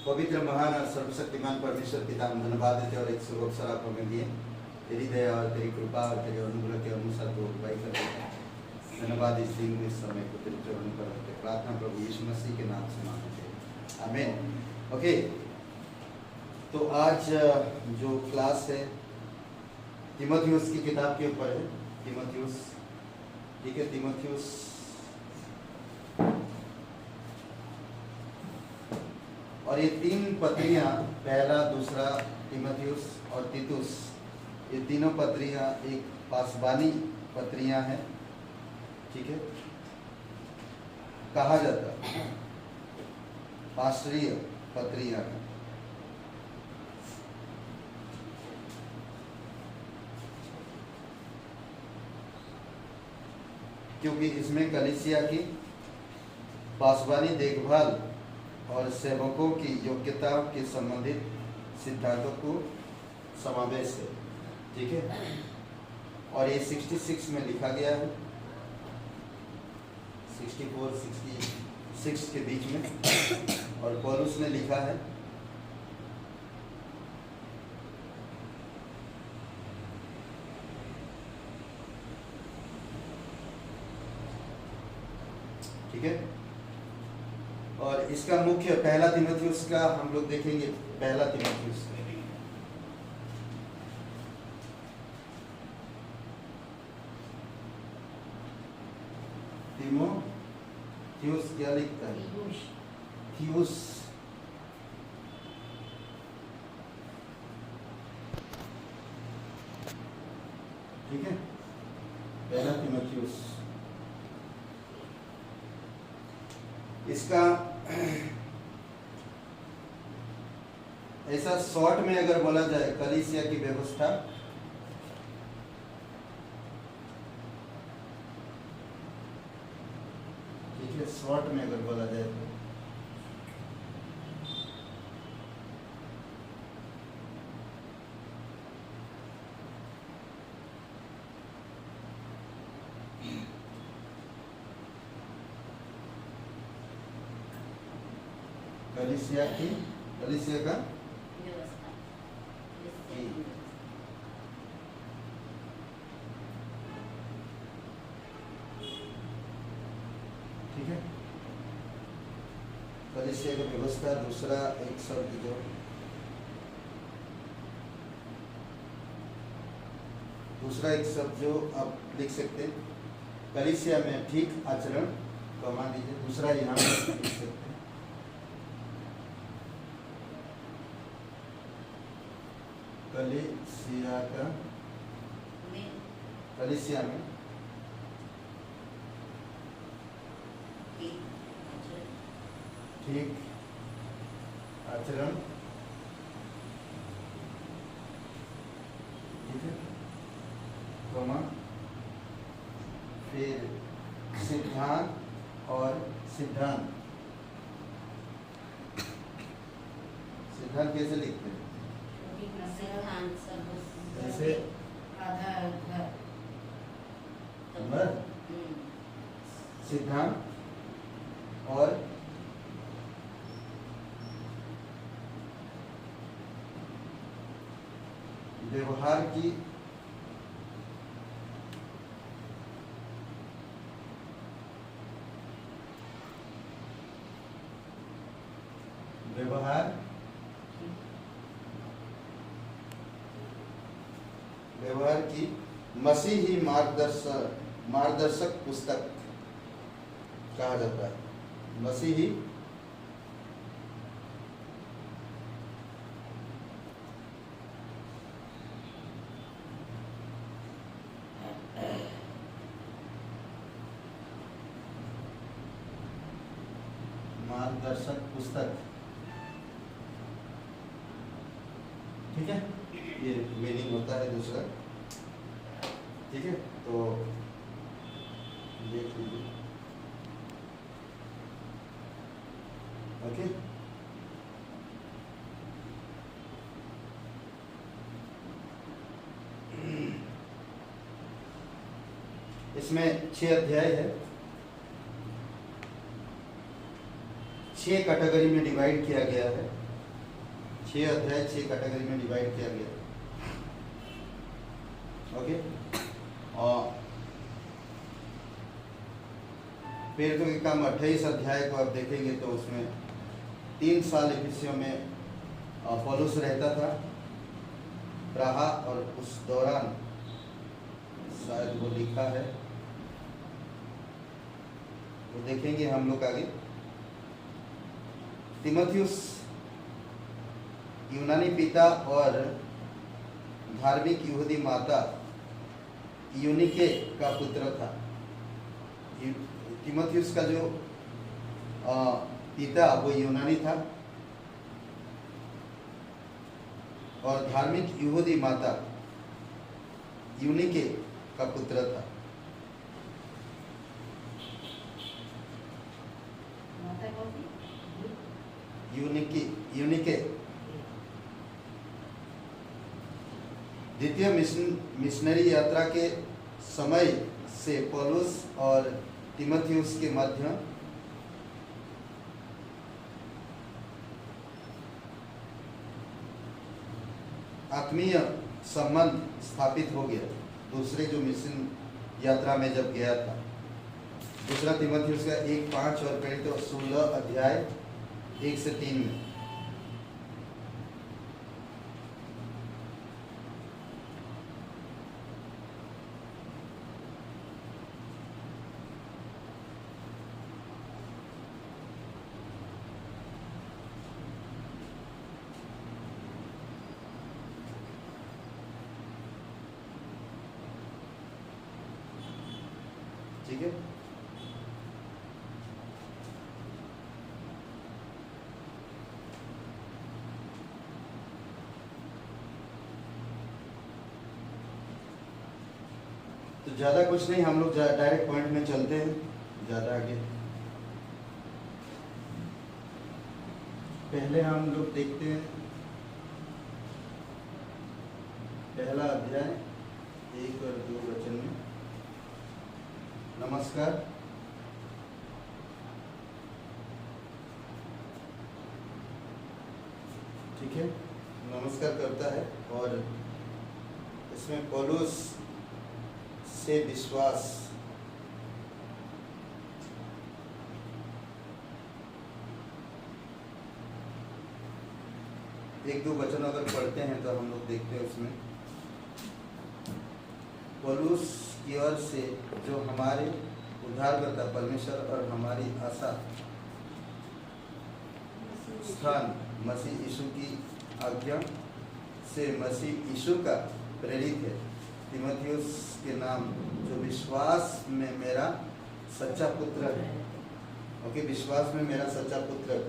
पवित्र महान और सर्वशक्तिमान परमेश्वर पिता हम धन्यवाद देते और एक शुभ अवसर आप हमें दिए। तेरी दया और तेरी कृपा और तेरे अनुग्रह के अनुसार तो उपाय करते हैं। धन्यवाद इस दिन इस समय को तेरे चरणों पर रखते। प्रार्थना प्रभु यीशु मसीह के नाम से मांगते हैं, आमीन। ओके, तो आज जो क्लास है तीमुथियुस की किताब के ऊपर है। तीमुथियुस, ठीक है, तीमुथियुस और ये तीन पत्रियां, पहला, दूसरा तीमुथियुस और तीतुस, ये तीनों पत्रियां एक पासबानी पत्रियां हैं, ठीक है। कहा जाता है पास्टरीय पत्रियां हैं। क्योंकि इसमें कलीसिया की पासबानी देखभाल और सेवकों की योग्यता के संबंधित सिद्धांतों को समावेश है, ठीक है। और ये 66 में लिखा गया है, 64-66 के बीच में, और पौलुस ने लिखा है। ठीक है। और इसका मुख्य पहला तीमुथियुस का हम लोग देखेंगे। पहला तीमुथियुस तीमुथियुस क्या लिखता है? थियुस, ठीक है। पहला तीमुथियुस, इसका ऐसा शॉर्ट में अगर बोला जाए, कलीसिया की व्यवस्था, ठीक है, शॉर्ट में अगर बोला जाए तो कलीसिया का ठीक है, कलीसिया का व्यवस्था। दूसरा एक शब्द जो आप लिख सकते हैं, कलीसिया में ठीक आचरण, मान लीजिए। दूसरा यहाँ पर लिख सकते हैं, कलीसिया में ठीक आचरण, ठीक है, फिर सिद्धांत और सिद्धांत कैसे लिखते हैं? जैसे सिद्धांत और व्यवहार की व्यवहार की मसीही मार्गदर्शक पुस्तक कहा जाता है। मसीही मार्गदर्शक पुस्तक, ठीक है, ये मीनिंग होता है दूसरा, ठीक है। तो देख लीजिए, ओके। इसमें 6 अध्याय है, 6 कैटेगरी में डिवाइड किया गया है। 6 अध्याय 6 कैटेगरी में डिवाइड किया गया। ओके, और प्रेरितों के काम 28 अध्याय को आप देखेंगे तो उसमें 3 साल इफिसियों में पौलुस रहता था प्राहा, और उस दौरान शायद वो लिखा है, वो देखेंगे हम लोग आगे। तीमुथियुस यूनानी पिता और धार्मिक यहूदी माता यूनिके का पुत्र था। तीमुथियुस का जो पिता वो यूनानी था और धार्मिक यहूदी माता यूनिके का पुत्र था। यूनिके द्वितीय मिशनरी यात्रा के समय से पौलुस और तीमुथियुस के मध्य आत्मीय संबंध स्थापित हो गया। दूसरे जो मिशन यात्रा में जब गया था, दूसरा तीमुथियुस का 1:5 और प्रेरितों 16 अध्याय 1 से 3 में। ठीक है, तो ज़्यादा कुछ नहीं, हम लोग डायरेक्ट पॉइंट में चलते हैं, ज़्यादा आगे। पहले हम लोग देखते हैं पहला अध्याय 1 और 2 वचन में। नमस्कार, ठीक है, नमस्कार करता है और इसमें पौलुस से विश्वास, एक दो वचन अगर पढ़ते हैं तो हम लोग देखते हैं उसमें पौलुस की ओर से जो हमारे उद्धारकर्ता परमेश्वर और हमारी आशा स्थान मसीह यीशु की आज्ञा से मसीह यीशु का प्रेरित है तीमुथियुस के नाम, जो विश्वास में मेरा सच्चा पुत्र है। ओके, विश्वास में मेरा सच्चा पुत्र है।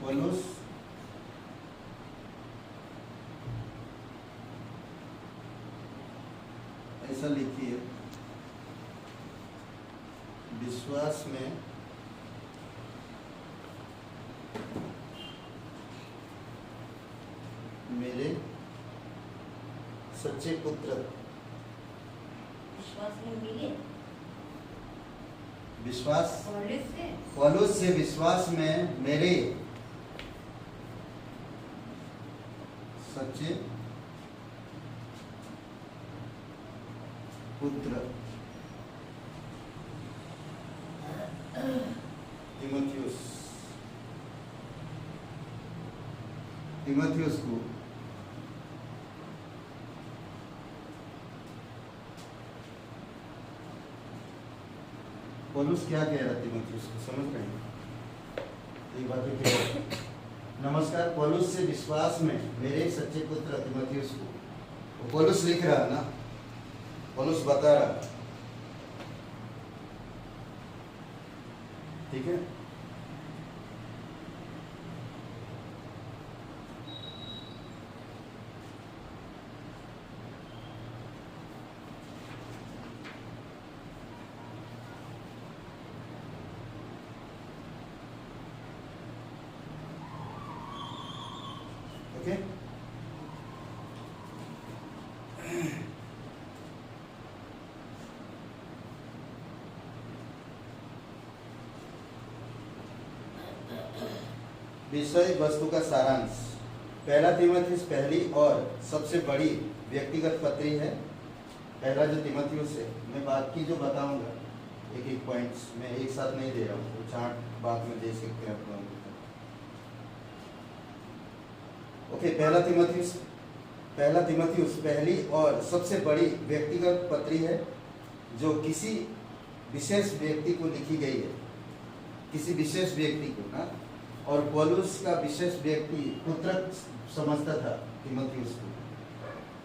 पौलुस ऐसा लिखिए, विश्वास में मेरे सच्चे पुत्र, विश्वास पौलुस से विश्वास में मेरे सच्चे पुत्र तीमुथियुस को पौलुस क्या कह रहा है तीमुथियुस को, समझ रहे हैं? एक बात है, नमस्कार पौलुस से विश्वास में मेरे सच्चे पुत्र तीमुथियुस को। पौलुस लिख रहा है ना, पौलुस बता रहा, ठीक है। ओके, विषय वस्तु का सारांश। पहला तीमुथियुस पहली और सबसे बड़ी व्यक्तिगत पत्री है। पहला जो तीमुथियुस है, मैं बाकी जो बताऊंगा एक एक पॉइंट्स मैं एक साथ नहीं दे रहा हूँ, वो चार्ट बाद में दे सकते हैं आप लोगों को। ओके, पहला तीमुथियुस पहली और सबसे बड़ी व्यक्तिगत पत्री है जो किसी विशेष व्यक्ति को लिखी गई है, किसी विशेष व्यक्ति को ना। और पौलुस का विशेष व्यक्ति पुत्र समझता था तीमुथियुस को,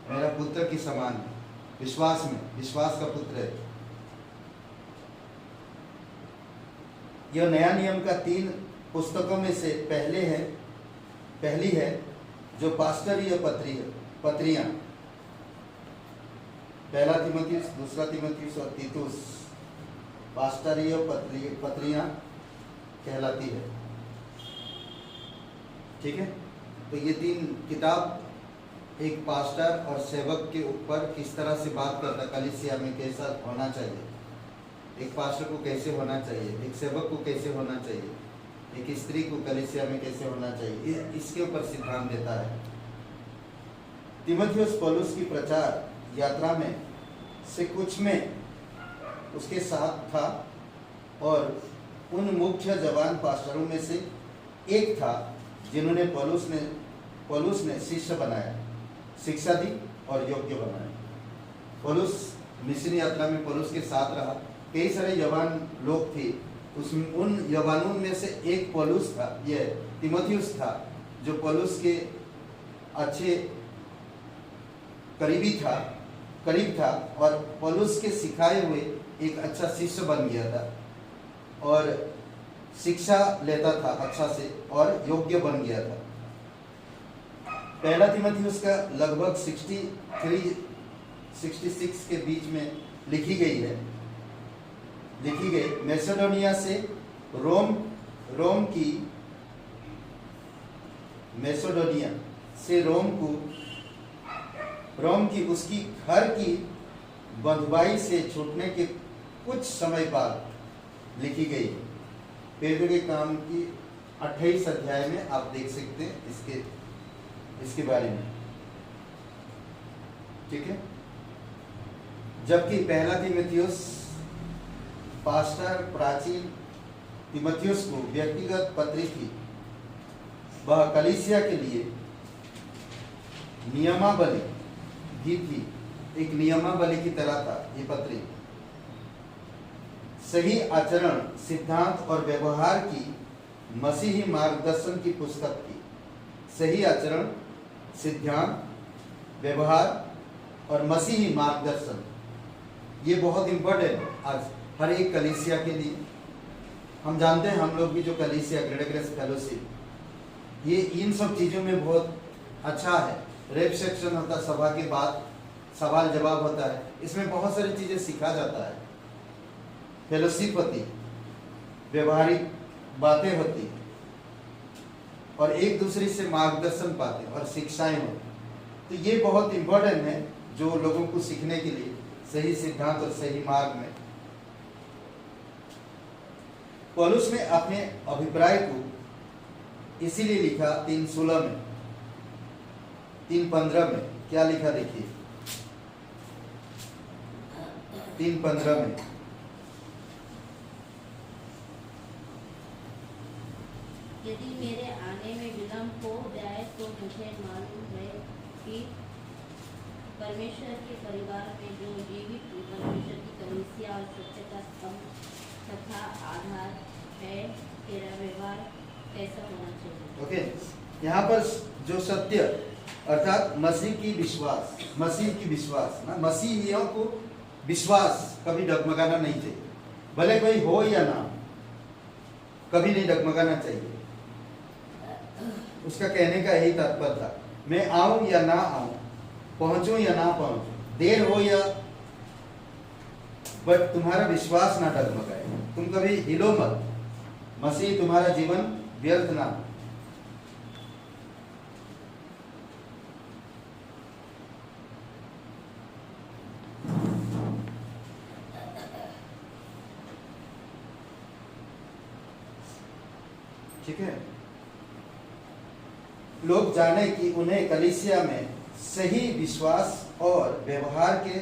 मेरा पुत्र की समान है, विश्वास का पुत्र है। यह नया नियम का 3 पुस्तकों में से पहली है जो पास्टरीय पत्रियां, पहला तीमुथियुस, दूसरा तीमुथियुस और तीतुस पास्टरीय पत्रियां कहलाती है। ठीक है, तो ये 3 किताब एक पास्टर और सेवक के ऊपर किस तरह से बात करता, कलीसिया में कैसा होना चाहिए, एक पास्टर को कैसे होना चाहिए, एक सेवक को कैसे होना चाहिए, एक स्त्री को कलीसिया में कैसे होना चाहिए, इसके ऊपर सिद्धांत देता है। तीमुथियुस पौलुस की प्रचार यात्रा में से कुछ में उसके साथ था और उन मुख्य जवान पास्टरों में से एक था जिन्होंने पौलुस ने शिष्य बनाया, शिक्षा दी और योग्य बनाया। पौलुस मिशन यात्रा में पौलुस के साथ रहा, कई सारे जवान लोग थे, उन यवानों में से एक पौलुस था, ये तीमुथियुस था, जो पौलुस के अच्छे करीब था और पौलुस के सिखाए हुए एक अच्छा शिष्य बन गया था और शिक्षा लेता था अच्छा से और योग्य बन गया था। पहला तीमुथियुस का लगभग 66 के बीच में लिखी गई मैसेडोनिया से रोम की उसकी घर की बंधुआई से छूटने के कुछ समय बाद लिखी गई। पेदरों के काम की 28 अध्याय में आप देख सकते हैं इसके बारे में। ठीक है, जबकि पहला तीमुथियुस पास्टर प्राचीन तीमुथियुस को व्यक्तिगत पत्री थी, वह कलीसिया के लिए नियमावली भी थी, एक नियमावली की तरह था ये पत्री। सही आचरण, सिद्धांत और व्यवहार की मसीही मार्गदर्शन की पुस्तक थी। सही आचरण, सिद्धांत, व्यवहार और मसीही मार्गदर्शन, ये बहुत इंपॉर्टेंट है आज हर एक कलीसिया के लिए। हम जानते हैं, हम लोग भी जो कलीसिया ग्रेटर ग्रेस फेलोशिप, ये इन सब चीज़ों में बहुत अच्छा है। रेप सेक्शन होता है, सभा के बाद सवाल जवाब होता है, इसमें बहुत सारी चीज़ें सीखा जाता है। फेलोशिप होती, व्यवहारिक बातें होती और एक दूसरे से मार्गदर्शन पाते और शिक्षाएं होती। तो ये बहुत इंपॉर्टेंट है जो लोगों को सीखने के लिए सही सिद्धांत और सही मार्ग में। पौलुस ने अपने अभिप्राय को इसीलिए लिखा 3:16 में, 3:15 में क्या लिखा देखिए, 3:15 में, यदि मेरे आने में विलंब हो जाए तो मुझे मालूम है कि परमेश्वर के परिवार में जो जीवित परमेश्वर की कलीसिया और सत्य का स्तंभ तथा आधार है, तेरा व्यवहार कैसा होना चाहिए। ओके, यहाँ पर जो सत्य अर्थात मसीह की विश्वास ना, मसीहियों को विश्वास कभी डगमगाना नहीं चाहिए, भले कोई हो या ना, कभी नहीं डगमगाना चाहिए। उसका कहने का यही तात्पर्य था, मैं आऊं या ना आऊं, पहुंचूं या ना पहुंचूं, देर हो या, बट तुम्हारा विश्वास ना डगमगाए, तुम कभी हिलो मत, मसीह तुम्हारा जीवन व्यर्थ ना हो। ठीक है, लोग जाने कि उन्हें कलीसिया में सही विश्वास और व्यवहार के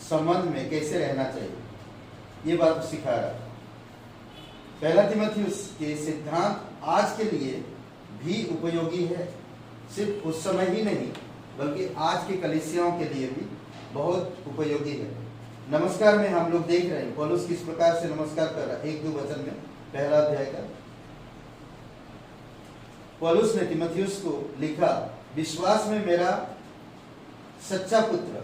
संबंध में कैसे रहना चाहिए, ये बात सिखा रहा। पहला तीमुथियुस के सिद्धांत आज के लिए भी उपयोगी है, सिर्फ उस समय ही नहीं बल्कि आज के कलीसियाओं के लिए भी बहुत उपयोगी है। नमस्कार में हम लोग देख रहे हैं पौलुस किस प्रकार से नमस्कार कर रहा है। 1-2 वचन में पहला अध्याय का पौलुस ने तीमुथियुस को लिखा, विश्वास में मेरा सच्चा पुत्र,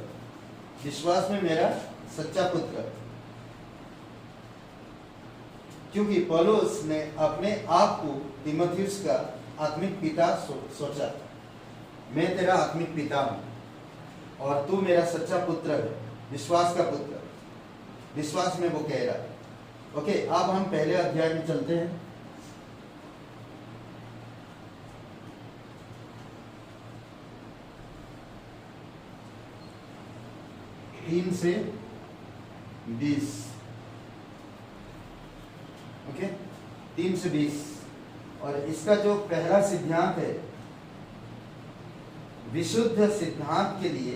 विश्वास में मेरा सच्चा पुत्र। क्योंकि पौलुस ने अपने आप को तीमुथियुस का आत्मिक पिता सोचा। मैं तेरा आत्मिक पिता हूं और तू मेरा सच्चा पुत्र है, विश्वास का पुत्र। विश्वास में वो कह रहा। ओके, अब हम पहले अध्याय में चलते हैं। तीन से 20। ओके, 3 से 20। और इसका जो पहला सिद्धांत है, विशुद्ध सिद्धांत के लिए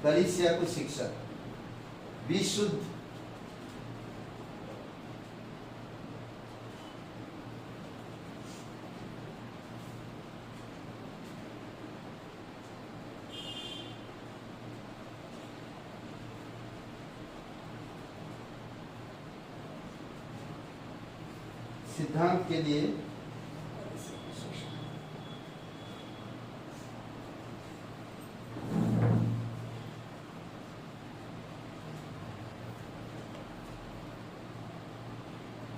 कलीसिया को शिक्षा। विशुद्ध सिद्धांत के लिए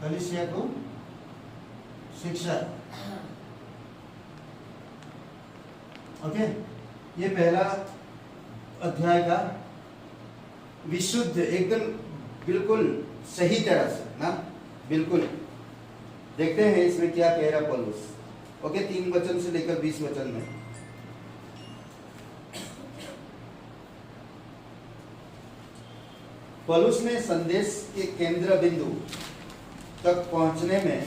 कलीसिया को शिक्षा। ओके, ये पहला अध्याय का विशुद्ध, एकदम बिल्कुल सही तरह से ना, बिल्कुल देखते हैं इसमें क्या कह रहा पौलुस। ओके, 3 वचन से लेकर 20 वचन में पौलुस ने संदेश के केंद्र बिंदु तक पहुंचने में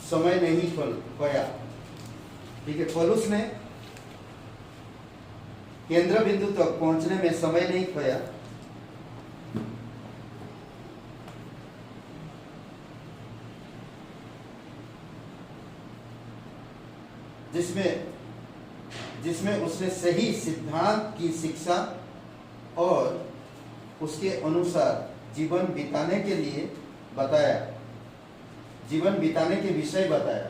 समय नहीं खोया। ठीक है, पौलुस ने केंद्र बिंदु तक पहुंचने में समय नहीं खोया। जिसमें उसने सही सिद्धांत की शिक्षा और उसके अनुसार जीवन बिताने के लिए बताया, जीवन बिताने के विषय बताया।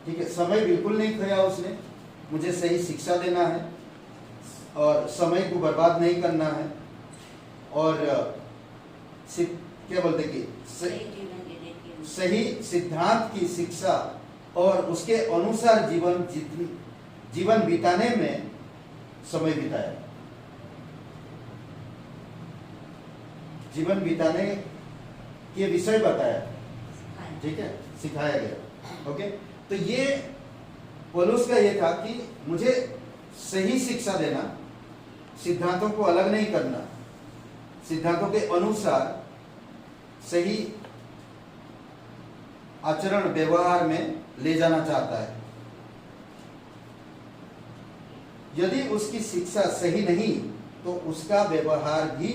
ठीक है, समय बिल्कुल नहीं खोया उसने। मुझे सही शिक्षा देना है और समय को बर्बाद नहीं करना है, और क्या बोलते कि सही सिद्धांत की शिक्षा और उसके अनुसार जीवन बिताने में समय बिताया। जीवन बिताने के विषय बताया। ठीक है, सिखाया गया। ओके, तो ये पौलुस का ये था कि मुझे सही शिक्षा देना, सिद्धांतों को अलग नहीं करना, सिद्धांतों के अनुसार सही आचरण व्यवहार में ले जाना चाहता है। यदि उसकी शिक्षा सही नहीं तो उसका व्यवहार भी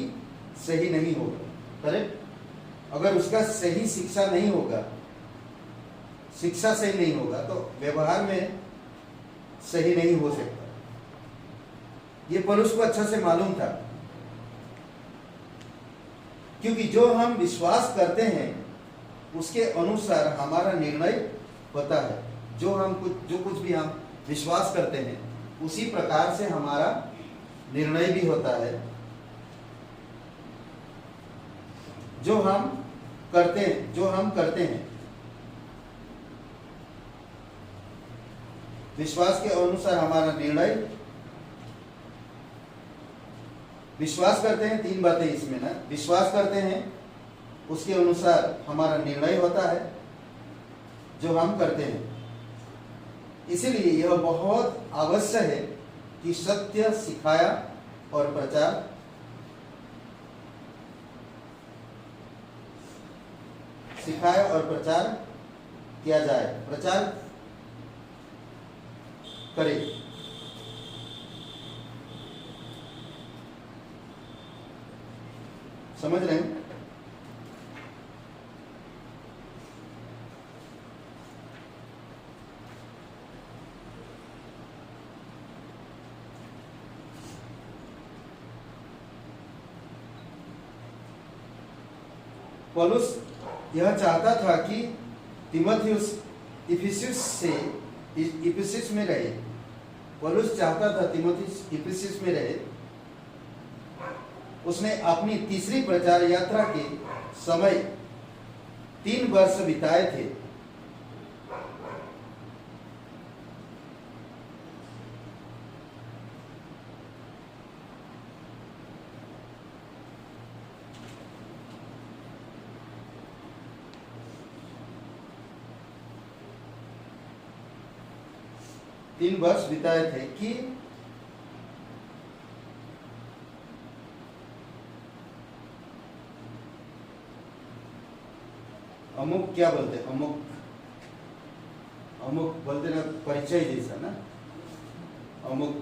सही नहीं होगा। करेक्ट? अगर उसका सही शिक्षा नहीं होगा, शिक्षा सही नहीं होगा तो व्यवहार में सही नहीं हो सकता। ये पौलुस को अच्छा से मालूम था, क्योंकि जो हम विश्वास करते हैं उसके अनुसार हमारा निर्णय होता है। जो कुछ भी हम विश्वास करते हैं उसी प्रकार से हमारा निर्णय भी होता है। जो हम करते हैं विश्वास के अनुसार हमारा निर्णय, विश्वास करते हैं, 3 बातें इसमें ना, विश्वास करते हैं उसके अनुसार हमारा निर्णय होता है जो हम करते हैं। इसीलिए यह बहुत आवश्यक है कि सत्य सिखाया और प्रचार किया जाए। प्रचार करे। समझ रहे हैं? पौलुस यह चाहता था कि तीमुथियुस इफिसुस में रहे। पौलुस चाहता था तीमुथियुस इफिसुस में रहे। उसने अपनी तीसरी प्रचार यात्रा के समय 3 वर्ष बिताए थे। तीन वर्ष बिताए थे कि अमुक क्या बोलते हैं, अमुक अमुक बोलते ना, परिचय जैसा ना, अमुक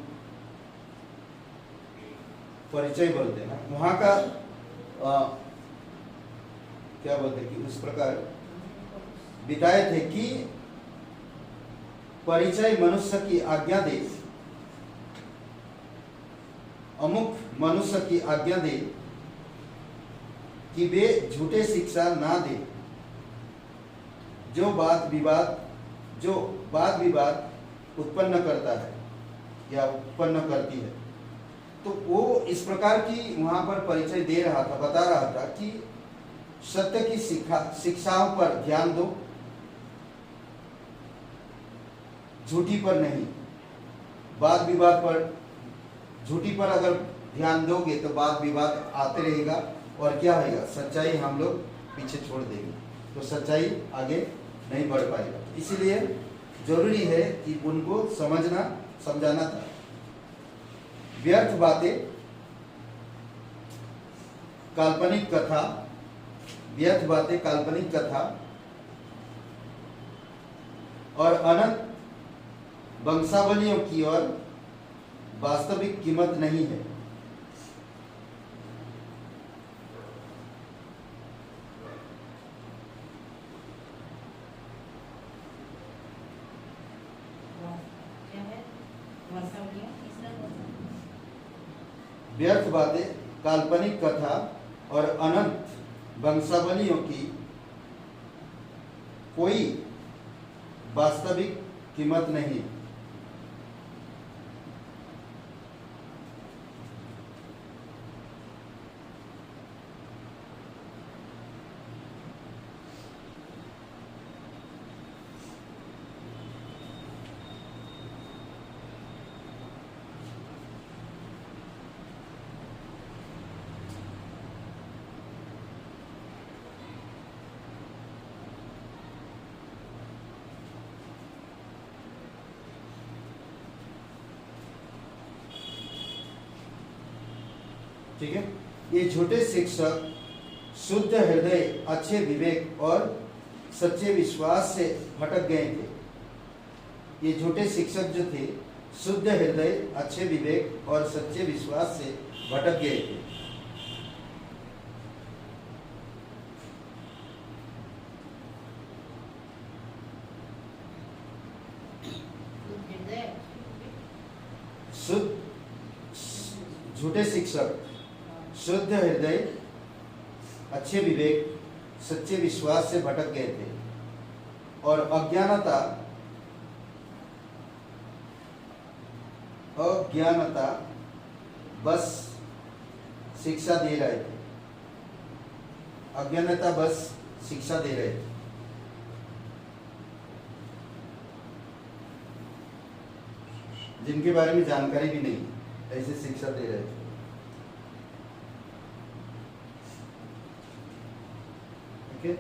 परिचय बोलते हैं ना, वहां का क्या बोलते हैं कि उस प्रकार बिताए थे कि परिचय मनुष्य की आज्ञा दे, अमुक मनुष्य की आज्ञा दे कि वे झूठे शिक्षा ना दे, जो वाद विवाद उत्पन्न करता है या उत्पन्न करती है। तो वो इस प्रकार की वहां पर परिचय दे रहा था, बता रहा था कि सत्य की शिक्षाओं पर ध्यान दो, झूठी पर नहीं। वाद विवाद पर, झूठी पर अगर ध्यान दोगे तो वाद विवाद आते रहेगा और क्या होगा, सच्चाई हम लोग पीछे छोड़ देंगे, तो सच्चाई आगे नहीं बढ़ पाएगा। इसीलिए जरूरी है कि उनको समझना समझाना था। व्यर्थ बातें, काल्पनिक कथा, व्यर्थ बातें, काल्पनिक कथा और अनंत वंशावलियों की ओर वास्तविक कीमत नहीं है। व्यर्थ बातें, काल्पनिक कथा और अनंत वंशावलियों की कोई वास्तविक कीमत नहीं। ठीक है, ये झूठे शिक्षक शुद्ध हृदय, अच्छे विवेक और सच्चे विश्वास से भटक गए थे। ये झूठे शिक्षक जो थे, शुद्ध हृदय, अच्छे विवेक और सच्चे विश्वास से भटक गए थे। शुद्ध, झूठे शिक्षक शुद्ध हृदय, अच्छे विवेक, सच्चे विश्वास से भटक गए थे और अज्ञानता बस शिक्षा दे रहे थे। अज्ञानता बस शिक्षा दे रहे थे। जिनके बारे में जानकारी भी नहीं, ऐसे शिक्षा दे रहे थे। ओके,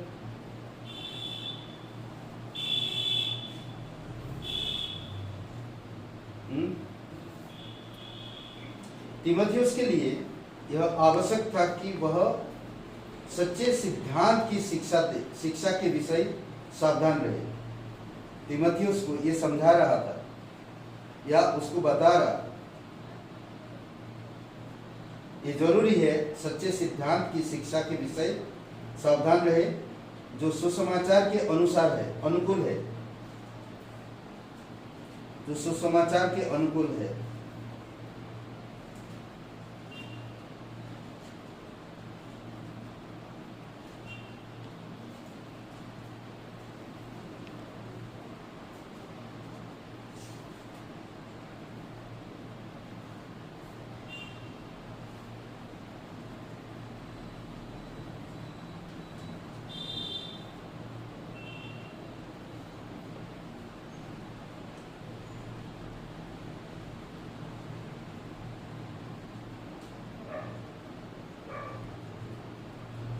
तीमुथियुस के लिए यह आवश्यक था कि वह सच्चे सिद्धांत की शिक्षा के विषय सावधान रहे। तीमुथियुस को यह समझा रहा था या उसको बता रहा। ये जरूरी है सच्चे सिद्धांत की शिक्षा के विषय सावधान रहे, जो सुसमाचार के अनुसार है, अनुकूल है, जो सुसमाचार के अनुकूल है।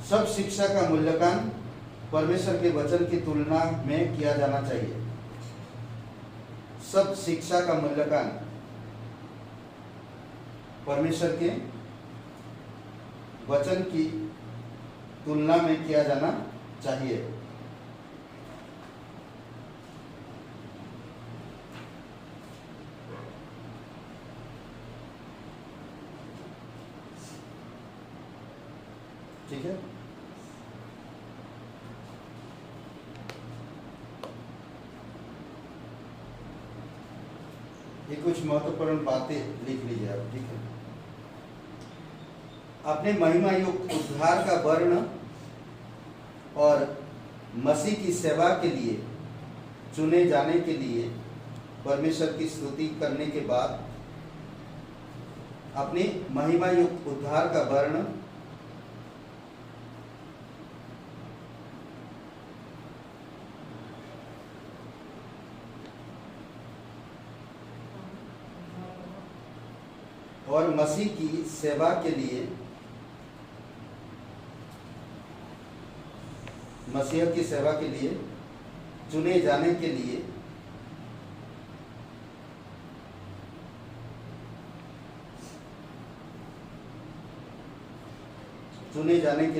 सब शिक्षा का मूल्यांकन परमेश्वर के वचन की तुलना में किया जाना चाहिए। सब शिक्षा का मूल्यांकन परमेश्वर के वचन की तुलना में किया जाना चाहिए। ठीक है। ये कुछ महत्वपूर्ण बातें लिख लीजिए आप। ठीक है। अपने महिमा युक्त उद्धार का वर्ण और मसीह की सेवा के लिए चुने जाने के लिए परमेश्वर की स्तुति करने के बाद अपने महिमा युक्त उद्धार का वर्ण और मसीह की सेवा के लिए, मसीह की सेवा के लिए चुने जाने के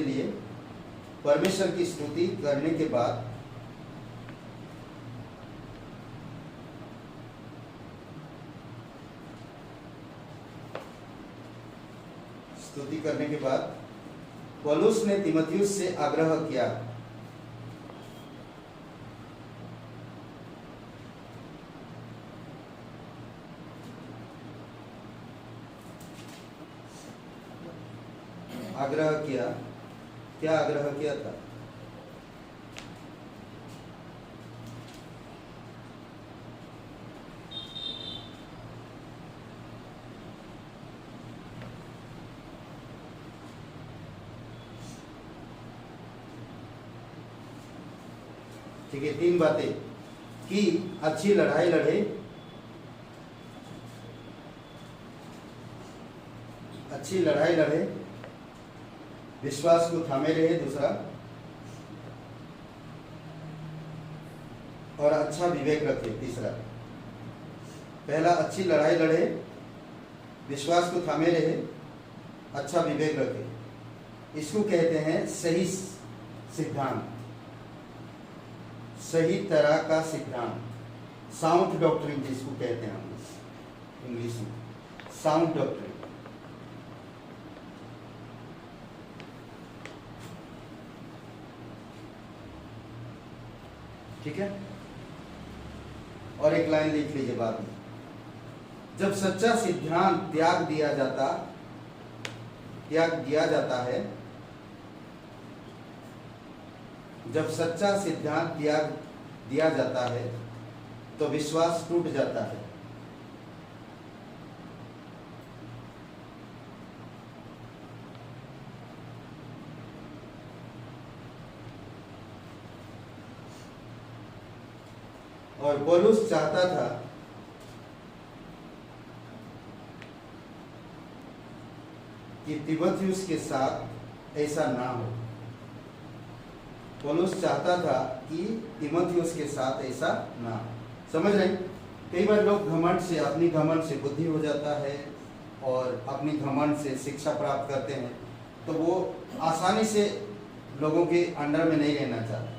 लिए परमेश्वर की स्तुति करने के बाद पौलुस ने तीमुथियुस से आग्रह किया क्या आग्रह किया था? ठीक है। 3 बातें कि अच्छी लड़ाई लड़े, विश्वास को थामे रहे, दूसरा, और अच्छा विवेक रखे, तीसरा। पहला, अच्छी लड़ाई लड़े, विश्वास को थामे रहे, अच्छा विवेक रखे। इसको कहते हैं सही सिद्धांत, सही तरह का सिद्धांत, साउंड डॉक्ट्रिन जिसको कहते हैं हम इंग्लिश में, साउंड डॉक्ट्रिन। ठीक है। और एक लाइन लिख लीजिए बाद में, जब सच्चा सिद्धांत त्याग दिया जाता है, जब सच्चा सिद्धांत त्याग दिया जाता है तो विश्वास टूट जाता है। और पौलुस चाहता था कि तीमुथियुस के साथ ऐसा ना हो। पौलुस चाहता था कि तीमुथियुस के साथ ऐसा ना हो। समझ रहे? कई बार लोग घमंड से, अपनी घमंड से बुद्धि हो जाता है और अपनी घमंड से शिक्षा प्राप्त करते हैं, तो वो आसानी से लोगों के अंडर में नहीं रहना चाहते,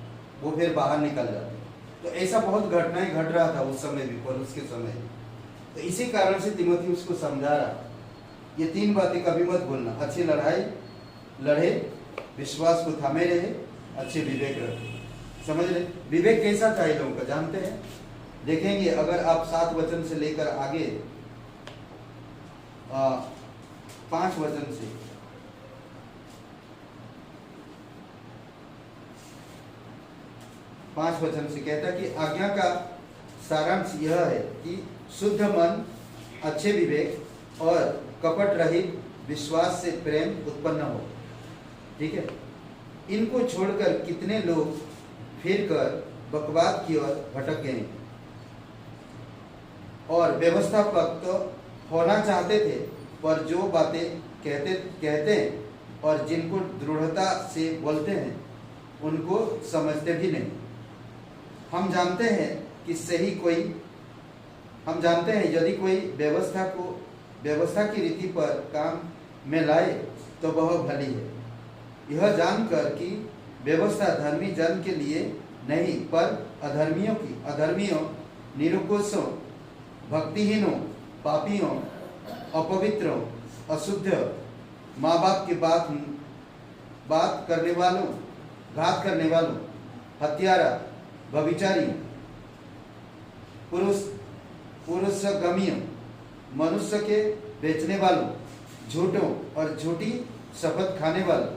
वो फिर बाहर निकल जाते हैं। तो ऐसा बहुत घटनाएं घट रहा था उस समय भी, पौलुस के समय। तो इसी कारण से तिमोथी उसको समझा रहा, ये 3 बातें कभी मत भूलना। अच्छी लड़ाई लड़े, विश्वास को थामे रहे, अच्छे विवेक रखे। समझ रहे? विवेक कैसा था इन लोगों का जानते हैं? देखेंगे अगर आप 7 वचन से लेकर आगे 5 वचन से, कहता है कि आज्ञा का सारांश यह है कि शुद्ध मन, अच्छे विवेक और कपट रहित विश्वास से प्रेम उत्पन्न हो। ठीक है, इनको छोड़कर कितने लोग फिरकर बकवाद की ओर भटक गए और व्यवस्थापक तो होना चाहते थे, पर जो बातें कहते हैं और जिनको दृढ़ता से बोलते हैं उनको समझते भी नहीं। हम जानते हैं यदि कोई व्यवस्था की रीति पर काम में लाए तो वह भली है, यह जानकर कि व्यवस्था धर्मी जन के लिए नहीं पर अधर्मियों, निरुकुशों, भक्तिहीनों, पापियों, अपवित्रों, अशुद्ध, माँ बाप की बात करने वालों, घात करने वालों, हत्यारा, व्यभिचारी, पुरुषगामियों, मनुष्य के बेचने वालों, झूठों और झूठी शपथ खाने वालों,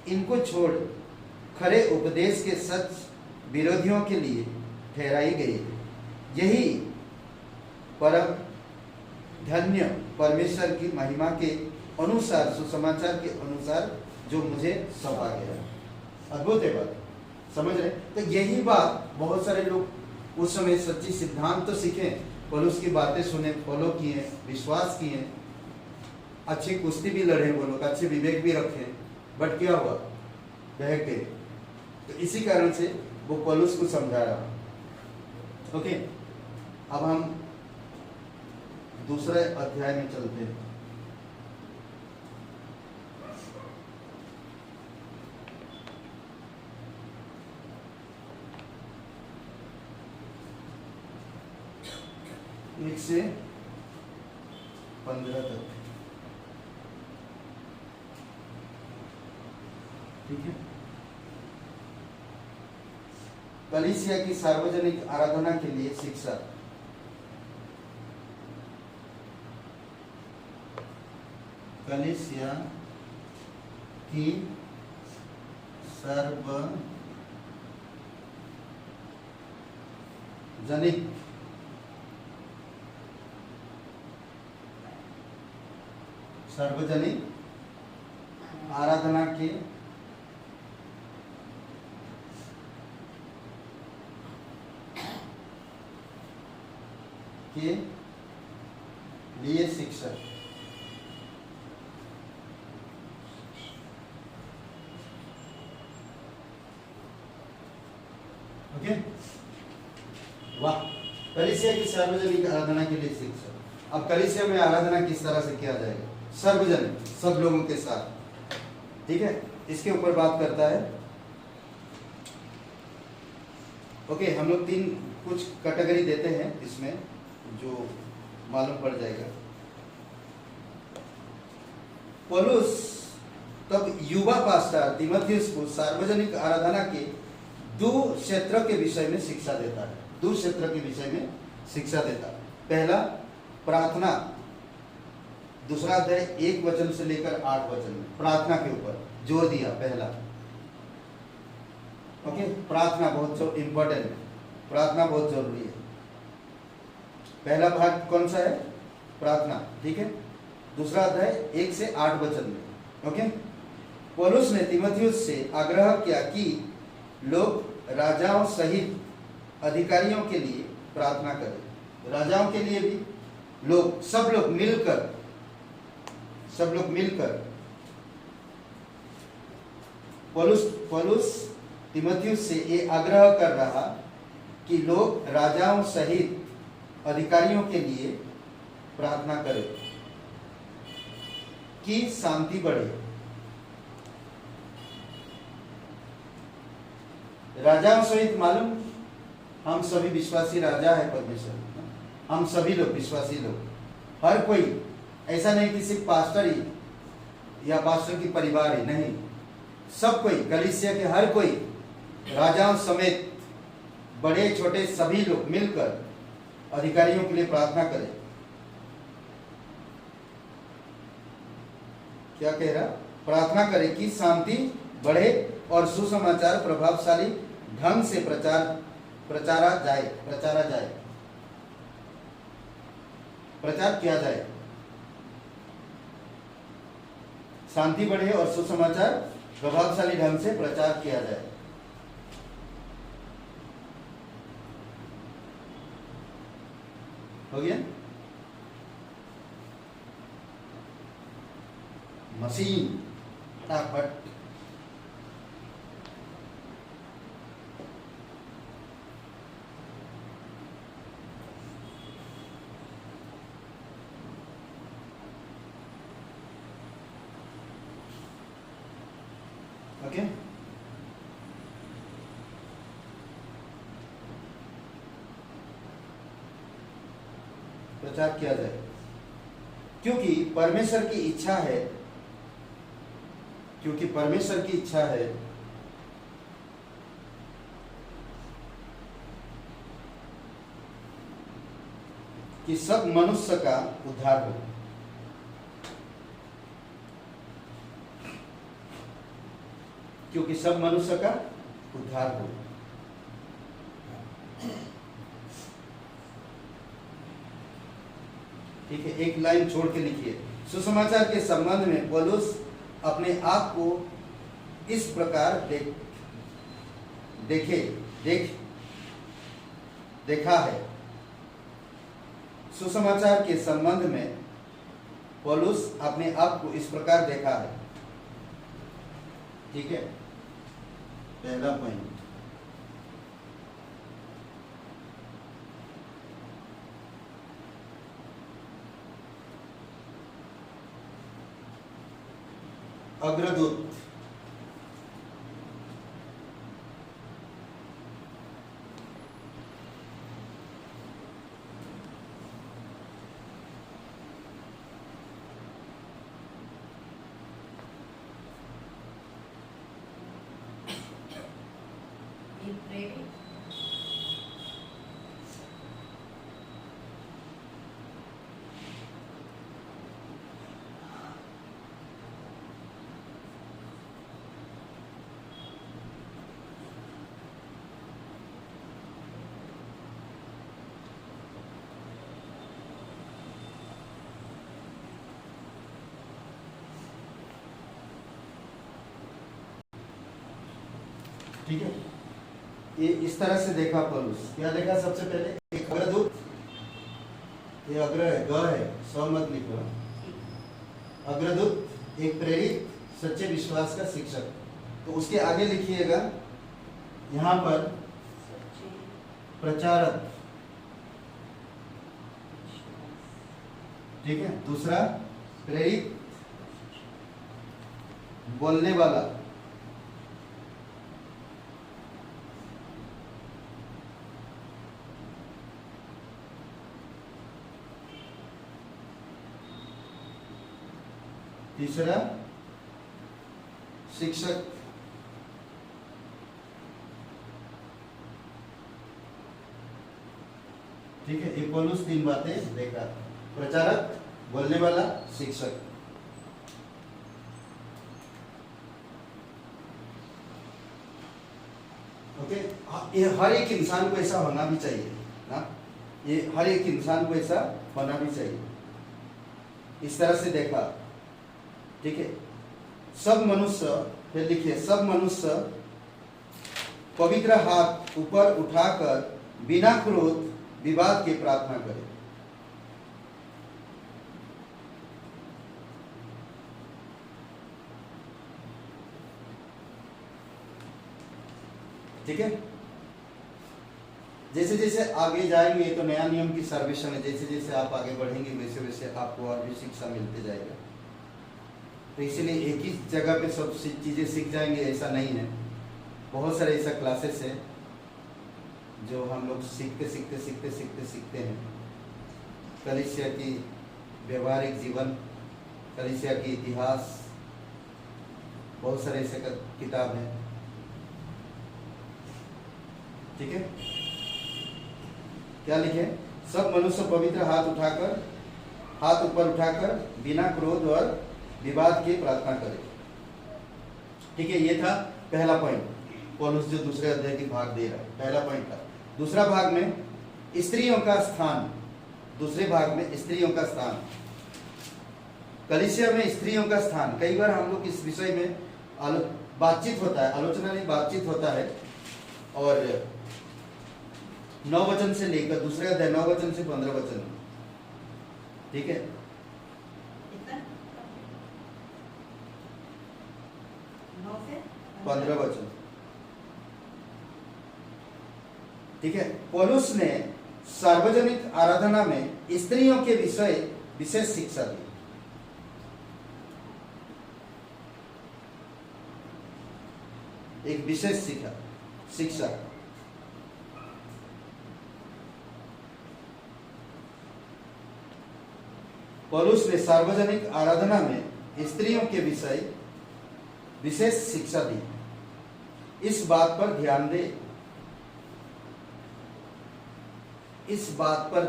इनको छोड़ खरे उपदेश के सच विरोधियों के लिए ठहराई गई है। यही परम धन्य परमेश्वर की महिमा के अनुसार, सुसमाचार के अनुसार जो मुझे सौंपा गया। अद्भुत है बात, समझ रहे? तो यही बात बहुत सारे लोग उस समय सच्ची सिद्धांत तो सीखे, पौलुस की बातें सुने, फॉलो किए, विश्वास किए, अच्छी कुश्ती भी लड़े, वो लोग अच्छे विवेक भी रखे, बट क्या हुआ? बहक गए। तो इसी कारण से वो पौलुस को समझा रहा। ओके, अब हम दूसरे अध्याय में चलते हैं। एक से 15 तक, ठीक है। कलीसिया की सार्वजनिक आराधना के लिए शिक्षा। कलीसिया की सार्वजनिक आराधना के लिए शिक्षा। ओके, वाह। कलीसिया की सार्वजनिक आराधना के लिए शिक्षा। अब कलीसिया में आराधना किस तरह से किया जाएगा? सार्वजनिक, सब लोगों के साथ, ठीक है। इसके ऊपर बात करता है। ओके, हम लोग 3 कुछ कैटेगरी देते हैं इसमें, जो मालूम पड़ जाएगा। पौलुस तब युवा पास्टर तीमुथियुस को सार्वजनिक आराधना के 2 क्षेत्र के विषय में शिक्षा देता है। 2 क्षेत्र के विषय में शिक्षा देता है। पहला प्रार्थना, दूसरा अध्याय 1 वचन से लेकर 8 वचन में प्रार्थना के ऊपर जोर दिया। पहला, ओके, प्रार्थना बहुत इंपॉर्टेंट है, प्रार्थना बहुत जरूरी है। पहला भाग कौन सा है? प्रार्थना, ठीक है। दूसरा अध्याय 1 से 8 वचन में, ओके। पौलुस ने तीमुथियुस से आग्रह किया कि लोग राजाओं सहित अधिकारियों के लिए प्रार्थना करें। राजाओं के लिए भी लोग, सब लोग मिलकर पौलुस तीमुथियुस से ये आग्रह कर रहा कि लोग राजाओं सहित अधिकारियों के लिए प्रार्थना करें कि शांति बढ़े। राजाओं सहित मालूम, हम सभी विश्वासी राजा है परमेश्वर, हम सभी लोग विश्वासी लोग, हर कोई, ऐसा नहीं कि सिर्फ पास्टर ही या पास्टर की परिवार ही नहीं, सब कोई, कलीसिया के हर कोई, राजाओं समेत बड़े छोटे सभी लोग मिलकर अधिकारियों के लिए प्रार्थना करें। क्या कह रहा? प्रार्थना करें कि शांति बढ़े और सुसमाचार प्रभावशाली ढंग से प्रचारा जाए, प्रचार किया जाए। शांति बढ़े और सुसमाचार प्रभावशाली ढंग से प्रचार किया जाए। हो गया? मशीन फटाफट। ओके, प्रचार किया जाए, क्योंकि परमेश्वर की इच्छा है, क्योंकि परमेश्वर की इच्छा है कि सब मनुष्य का उद्धार हो। क्योंकि सब मनुष्य का उद्धार हो। ठीक है, एक लाइन छोड़ के लिखिए। सुसमाचार के संबंध में पौलुस अपने आप को इस प्रकार देखा है। सुसमाचार के संबंध में पौलुस अपने आप को इस प्रकार देखा है। ठीक है, पहला पॉइंट। अग्रदूत, ठीक है, ये इस तरह से देखा पौलुस। क्या देखा? सबसे पहले एक अग्रदूत, ये अग्र है, ग है, स्व मत लिखो। अग्रदूत, एक प्रेरित सच्चे विश्वास का शिक्षक। तो उसके आगे लिखिएगा यहाँ पर प्रचारक। ठीक है, दूसरा प्रेरित बोलने वाला। तीसरा शिक्षक। ठीक है, ये पौलुस 3 बातें देखा। प्रचारक, बोलने वाला, शिक्षक। ओके, ये हर एक इंसान को ऐसा होना भी चाहिए ना, ये हर एक इंसान को ऐसा होना भी चाहिए। इस तरह से देखा। ठीक है, सब मनुष्य, फिर लिखिए, सब मनुष्य पवित्र हाथ ऊपर उठाकर बिना क्रोध विवाद के प्रार्थना करें। ठीक है, जैसे जैसे आगे जाएंगे तो नया नियम की सर्वेक्षण है, जैसे जैसे आप आगे बढ़ेंगे वैसे वैसे आपको और भी शिक्षा मिलते जाएगा। तो इसीलिए एक ही जगह पे सब चीज़ें सीख जाएंगे ऐसा नहीं है। बहुत सारे ऐसा क्लासेस है जो हम लोग सीखते हैं। कलीसिया की व्यवहारिक जीवन, कलीसिया की इतिहास, बहुत सारे ऐसे किताब हैं। ठीक है, क्या लिखे? सब मनुष्य पवित्र हाथ ऊपर उठाकर बिना क्रोध और विवाद के प्रार्थना करें। ठीक है, ये था पहला पॉइंट। पौलुस जो दूसरे अध्याय की भाग दे रहा है, पहला पॉइंट था। दूसरा भाग में स्त्रियों का स्थान, दूसरे भाग में स्त्रियों का स्थान, कलीसिया में स्त्रियों का स्थान। कई बार हम लोग इस विषय में बातचीत होता है, आलोचना नहीं, बातचीत होता है। और 9 वचन से लेकर दूसरे अध्याय 9 वचन से 15 वचन, ठीक है, कितना? 9 से 15 वचन, ठीक है। पौलुस ने सार्वजनिक आराधना में स्त्रियों के विषय विशेष शिक्षा दी। एक विशेष शिक्षा पौलुस ने सार्वजनिक आराधना में स्त्रियों के विषय विशेष शिक्षा दी। इस बात पर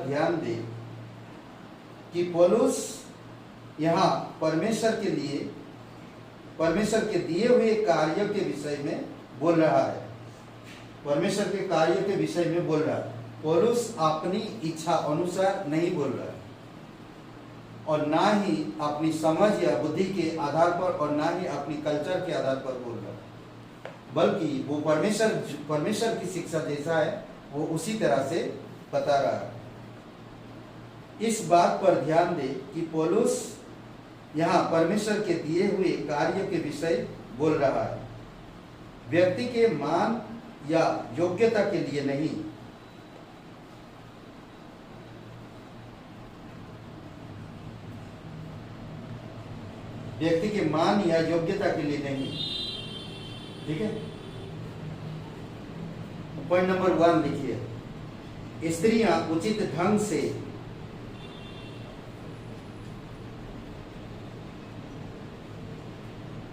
ध्यान दे कि पौलुस यहाँ परमेश्वर के दिए हुए कार्य के विषय में बोल रहा है। परमेश्वर के कार्य के विषय में बोल रहा है। पौलुस अपनी इच्छा अनुसार नहीं बोल रहा है, और ना ही अपनी समझ या बुद्धि के आधार पर, और ना ही अपनी कल्चर के आधार पर बोल रहा है, बल्कि वो परमेश्वर की शिक्षा जैसा है वो उसी तरह से बता रहा है। इस बात पर ध्यान दे कि पौलुस यहाँ परमेश्वर के दिए हुए कार्य के विषय बोल रहा है, व्यक्ति के मान या योग्यता के लिए नहीं। व्यक्ति के मान या योग्यता के लिए नहीं, ठीक है। पॉइंट नंबर 1 लिखिए, स्त्रियां उचित ढंग से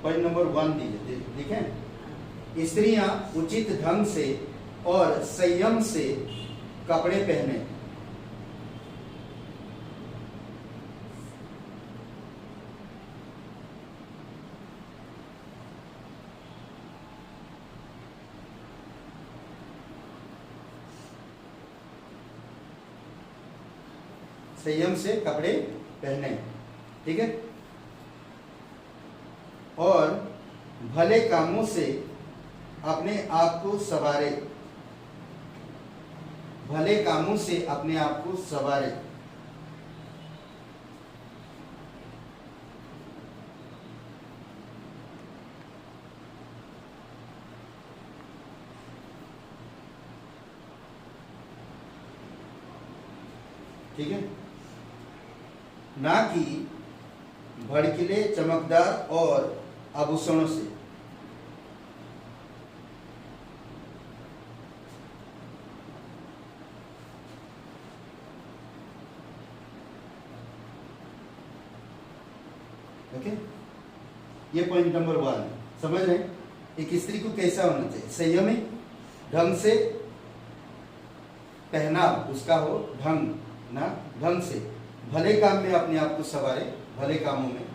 पॉइंट नंबर 1 दीजिए, देखें, स्त्रियां उचित ढंग से और संयम से कपड़े पहने। संयम से कपड़े पहने, ठीक है, और भले कामों से अपने आप को संवारे। भले कामों से अपने आप को संवारे। ठीक है, ना कि भड़कीले, चमकदार और आभूषणों से। ओके, ये पॉइंट नंबर 1 समझ रहे हैं। एक स्त्री को कैसा होना चाहिए? संयमी ढंग से पहनाव उसका हो, ढंग से, भले काम में अपने आप को संवारे। भले कामों में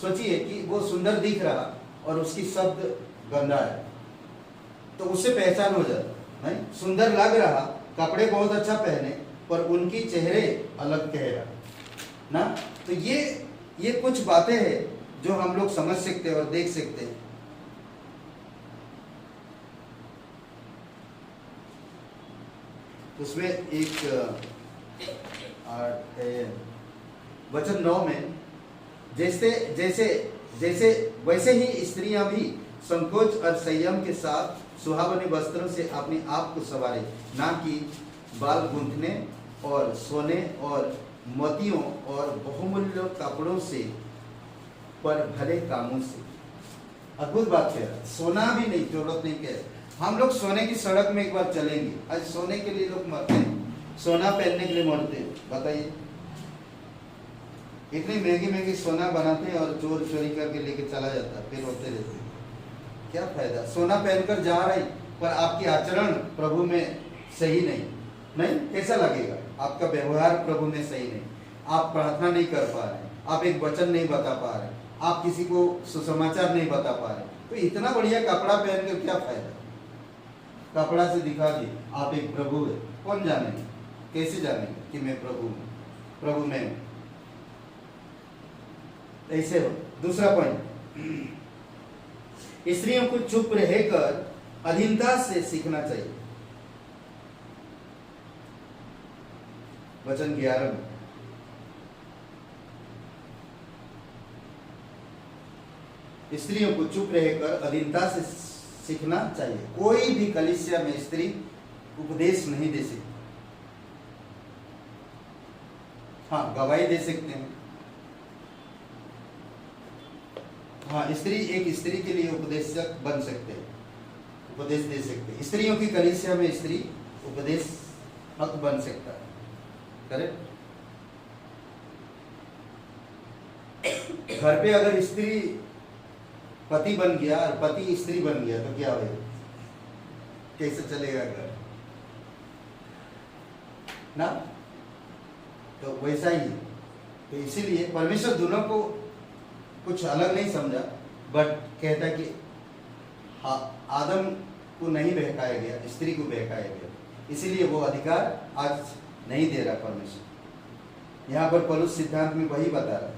सोचिए कि वो सुंदर दिख रहा और उसकी शब्द गंदा है, तो उससे पहचान हो जाता। नहीं, सुंदर लग रहा, कपड़े बहुत अच्छा पहने, पर उनकी चेहरे अलग कह रहा ना। तो ये कुछ बातें हैं जो हम लोग समझ सकते हैं और देख सकते हैं। उसमें एक वचन 9 में जैसे वैसे ही स्त्रियां भी संकोच और संयम के साथ सुहावने वस्त्रों से अपने आप को संवारे, ना कि बाल गूंथने और सोने और मोतियों और बहुमूल्य कपड़ों से, पर भले कामों से। अद्भुत बात कह रहा है, सोना भी नहीं, जरूरत नहीं कह रहा। हम लोग सोने की सड़क में एक बार चलेंगे, आज सोने के लिए लोग मरते हैं, सोना पहनने के लिए मरते हैं, बताइए। इतनी महंगी महंगी सोना बनाते हैं और चोर चोरी करके लेके चला जाता है, फिर होते रहते हैं। क्या फायदा? सोना पहनकर जा रहे पर आपकी आचरण प्रभु में सही नहीं, कैसा लगेगा? आपका व्यवहार प्रभु में सही नहीं, आप प्रार्थना नहीं कर पा रहे, आप एक वचन नहीं बता पा रहे, आप किसी को सुसमाचार नहीं बता पा रहे, तो इतना बढ़िया कपड़ा पहनकर क्या फायदा? कपड़ा से दिखा दिए आप एक प्रभु है, कौन जानेगा? कैसे जानेगा कि मैं प्रभु हूँ, प्रभु में हूँ? ऐसे हो। दूसरा पॉइंट, स्त्रियों को चुप रहकर अधीनता से सीखना चाहिए। वचन 11 में स्त्रियों को चुप रहकर अधीनता से सीखना चाहिए। कोई भी कलीसिया में स्त्री उपदेश नहीं दे सकती। हाँ, गवाही दे सकते हैं। हाँ, एक स्त्री के लिए उपदेशक बन सकते हैं, उपदेश दे सकते हैं। स्त्रियों की कलीसिया में स्त्री उपदेश हक बन सकता है, करेक्ट? घर पे अगर स्त्री पति बन गया और पति स्त्री बन गया तो क्या होगा? कैसे चलेगा घर ना? तो वैसा ही। तो इसीलिए परमेश्वर दोनों को कुछ अलग नहीं समझा, बट कहता है कि हाँ, आदम को नहीं बहकाया गया, स्त्री को बहकाया गया, इसीलिए वो अधिकार आज नहीं दे रहा परमेश्वर। यहाँ पर पौलुस सिद्धांत में वही बता रहा,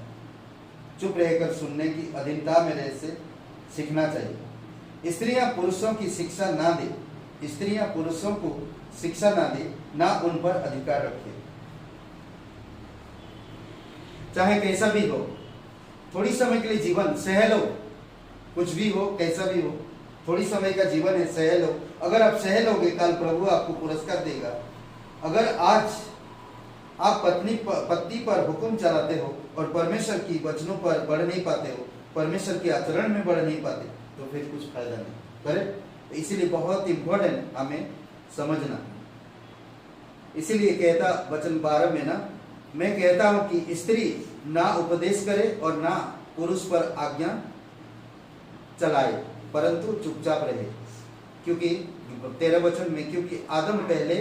चुप रहकर सुनने की अधीनता में रह से सीखना चाहिए। स्त्रियां पुरुषों की शिक्षा ना दे, स्त्रियां पुरुषों को शिक्षा ना दे, ना उन पर अधिकार रखे। चाहे कैसा भी हो, थोड़ी समय के लिए जीवन सह लो, कुछ भी हो, कैसा भी हो, थोड़ी समय का जीवन है, सह लो। अगर आप सह लोगे, कल प्रभु आपको पुरस्कार देगा। अगर आज आप पत्नी पर हुक्म चलाते हो और परमेश्वर की वचनों पर बढ़ नहीं पाते हो, परमेश्वर के आचरण में बढ़ नहीं पाते, तो फिर कुछ फायदा नहीं, करेक्ट? इसीलिए बहुत इंपॉर्टेंट हमें समझना। इसीलिए कहता वचन 12 में ना, मैं कहता हूं कि स्त्री ना उपदेश करे और ना पुरुष पर आज्ञा चलाए, परंतु चुपचाप रहे। क्योंकि 13 वचन में, क्योंकि आदम पहले,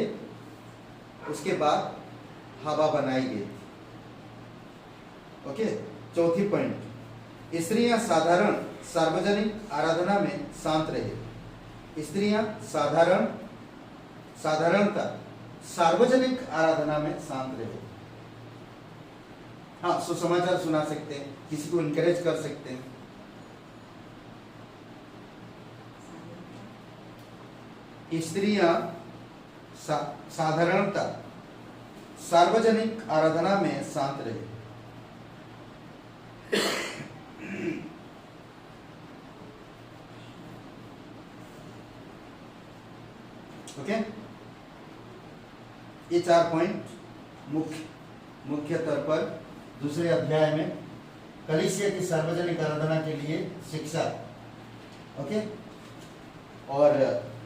उसके बाद हवा बनाई गई। ओके, चौथी पॉइंट, स्त्रियां सार्वजनिक आराधना में शांत रहे। स्त्रियां साधारणता सार्वजनिक आराधना में शांत रहे। हाँ, सुसमाचार सुना सकते हैं, किसी को इनकरेज कर सकते हैं। स्त्रियां साधारणता सार्वजनिक आराधना में शांत रहे। ओके, ये 4 पॉइंट मुख्य तौर पर दूसरे अध्याय में कलीसिया की सार्वजनिक आराधना के लिए शिक्षा। ओके, और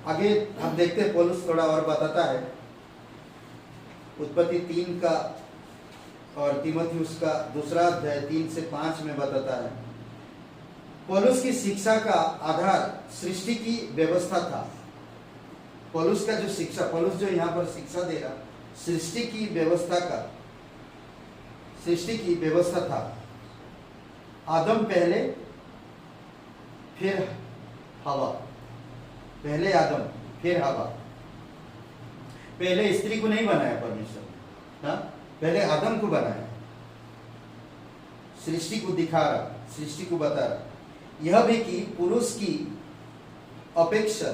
आगे हम देखते हैं, पौलुस थोड़ा और बताता है। उत्पत्ति 3 का और तीमुथियुस का दूसरा अध्याय 3 से 5 में बताता है। पौलुस की शिक्षा का आधार सृष्टि की व्यवस्था था। पौलुस का जो शिक्षा, पौलुस जो यहाँ पर शिक्षा दे रहा, सृष्टि की व्यवस्था था। आदम पहले, फिर हवा। पहले आदम, फिर हवा। पहले स्त्री को नहीं बनाया परमेश्वर, हाँ, पहले आदम को बनाया। सृष्टि को दिखा रहा, सृष्टि को बता रहा। यह भी कि पुरुष की अपेक्षा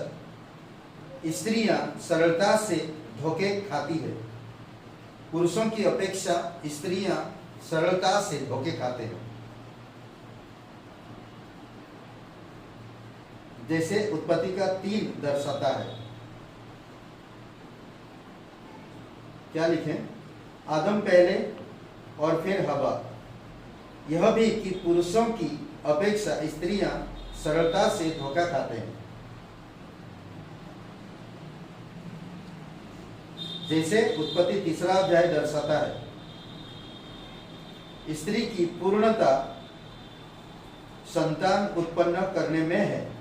स्त्रियां सरलता से धोखे खाती है। पुरुषों की अपेक्षा स्त्रियां सरलता से धोखे खाते हैं। जैसे उत्पत्ति का 3 दर्शाता है। क्या लिखें? आदम पहले और फिर हवा। यह भी कि पुरुषों की अपेक्षा स्त्रियां सरलता से धोखा खाते हैं। जैसे उत्पत्ति 3 अध्याय दर्शाता है। स्त्री की पूर्णता संतान उत्पन्न करने में है।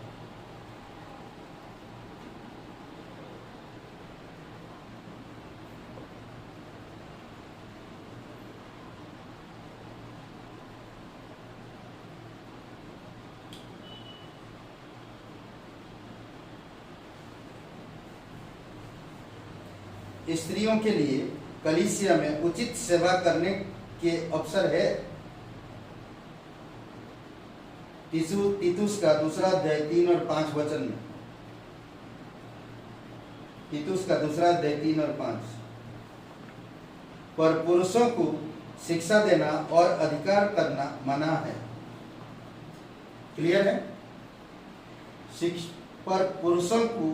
स्त्रियों के लिए कलीसिया में उचित सेवा करने के अवसर है। तीतुस का 2 अध्याय 3 और 5 वचन में, तीतुस का 2 अध्याय 3 और 5, पर पुरुषों को शिक्षा देना और अधिकार करना मना है। क्लियर है? पर पुरुषों को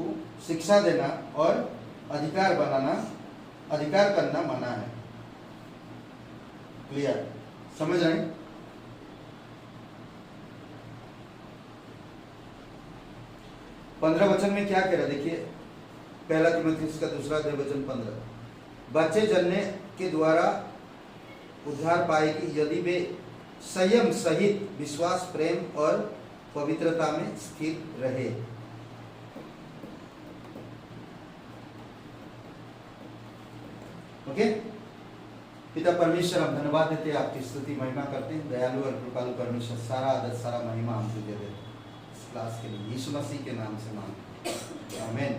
शिक्षा देना और अधिकार करना मना है। क्लियर? समझ रहे? पंद्रह वचन में क्या कह रहा है देखिए, पहला तीमुथियुस का 2 अध्याय वचन 15, बच्चे जन्ने के द्वारा उद्धार पाएगी यदि वे संयम सहित विश्वास, प्रेम और पवित्रता में स्थिर रहे। ओके? पिता परमेश्वर, हम धन्यवाद देते हैं, आपकी स्तुति महिमा करते हैं। दयालु और कृपालु परमेश्वर, सारा आदर सारा महिमा हम तुझे देते हैं इस क्लास के लिए, यीशु मसीह के नाम से मांगते हैं, आमीन।